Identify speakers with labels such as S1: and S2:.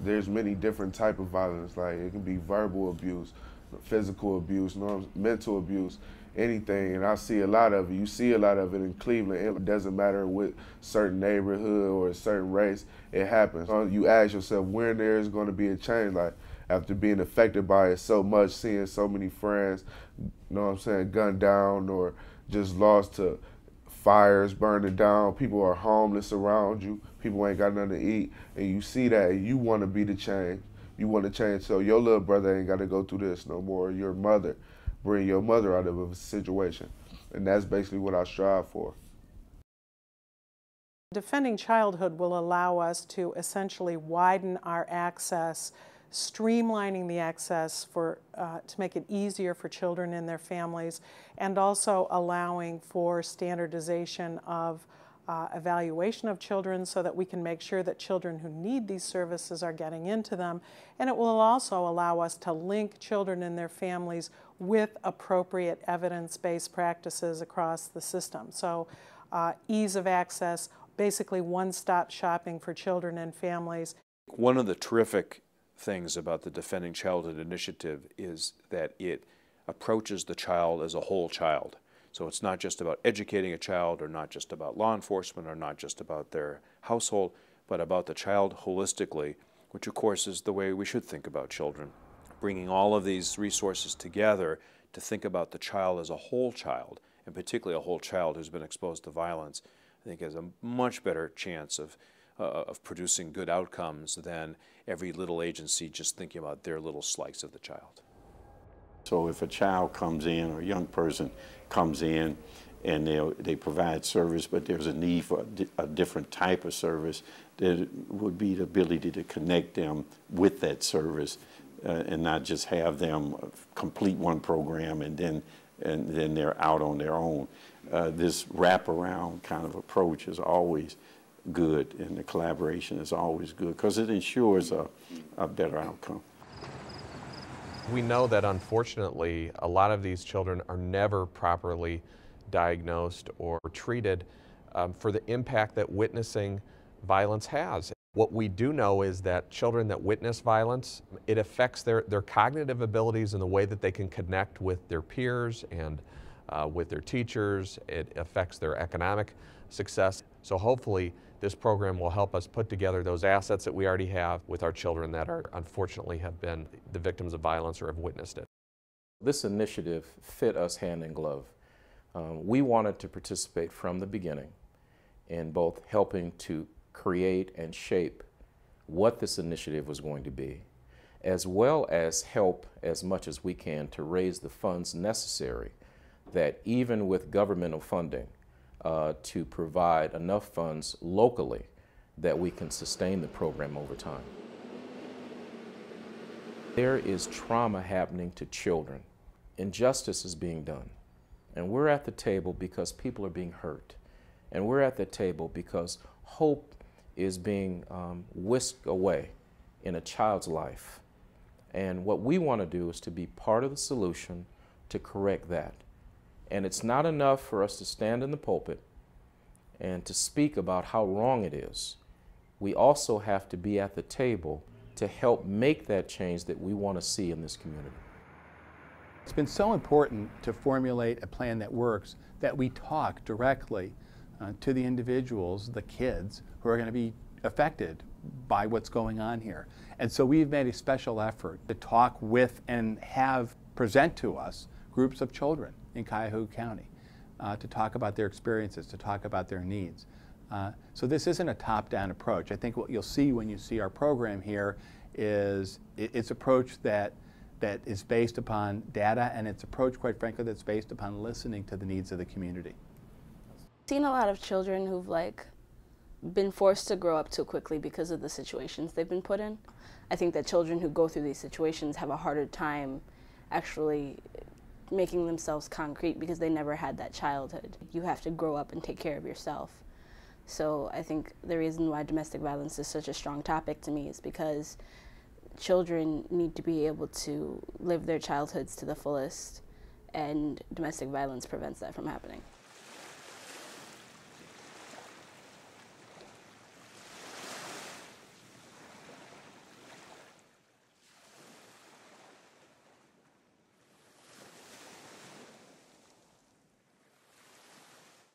S1: there's many different type of violence. Like it can be verbal abuse, physical abuse, mental abuse, anything. And I see a lot of it. You see a lot of it in Cleveland. It doesn't matter what certain neighborhood or a certain race, it happens. You ask yourself when there is going to be a change. Like after being affected by it so much, seeing so many friends, you know what I'm saying, gunned down or just lost to fires burning down, people are homeless around you, people ain't got nothing to eat, and you see that and you want to be the change. You want to change so your little brother ain't got to go through this no more. Your mother, bring your mother out of a situation. And that's basically what I strive for.
S2: Defending childhood will allow us to essentially widen our access, streamlining the access to make it easier for children and their families, and also allowing for standardization of evaluation of children so that we can make sure that children who need these services are getting into them. And it will also allow us to link children and their families with appropriate evidence-based practices across the system. So ease of access, basically one-stop shopping for children and families.
S3: One of the terrific things about the Defending Childhood Initiative is that it approaches the child as a whole child. So it's not just about educating a child or not just about law enforcement or not just about their household, but about the child holistically, which of course is the way we should think about children. Bringing all of these resources together to think about the child as a whole child, and particularly a whole child who's been exposed to violence, I think has a much better chance of producing good outcomes than every little agency just thinking about their little slice of the child.
S4: So if a child comes in or a young person comes in and they provide service, but there's a need for a different type of service, there would be the ability to connect them with that service and not just have them complete one program and then they're out on their own. This wraparound kind of approach is always good, and the collaboration is always good because it ensures a better outcome.
S5: We know that unfortunately a lot of these children are never properly diagnosed or treated for the impact that witnessing violence has. What we do know is that children that witness violence, it affects their cognitive abilities in the way that they can connect with their peers and with their teachers. It affects their economic success. So hopefully this program will help us put together those assets that we already have with our children that are unfortunately have been the victims of violence or have witnessed it.
S6: This initiative fit us hand in glove. We wanted to participate from the beginning in both helping to create and shape what this initiative was going to be, as well as help as much as we can to raise the funds necessary that even with governmental funding to provide enough funds locally that we can sustain the program over time. There is trauma happening to children. Injustice is being done. And we're at the table because people are being hurt. And we're at the table because hope is being whisked away in a child's life. And what we want to do is to be part of the solution to correct that. And it's not enough for us to stand in the pulpit and to speak about how wrong it is. We also have to be at the table to help make that change that we want to see in this community.
S7: It's been so important to formulate a plan that works, that we talk directly to the individuals, the kids, who are going to be affected by what's going on here. And so we've made a special effort to talk with and have present to us groups of children in Cuyahoga County to talk about their experiences, to talk about their needs. So this isn't a top-down approach. I think what you'll see when you see our program here is it's approach that is based upon data, and it's approach, quite frankly, that's based upon listening to the needs of the community.
S8: I've seen a lot of children who've been forced to grow up too quickly because of the situations they've been put in. I think that children who go through these situations have a harder time actually making themselves concrete because they never had that childhood. You have to grow up and take care of yourself. So I think the reason why domestic violence is such a strong topic to me is because children need to be able to live their childhoods to the fullest, and domestic violence prevents that from happening.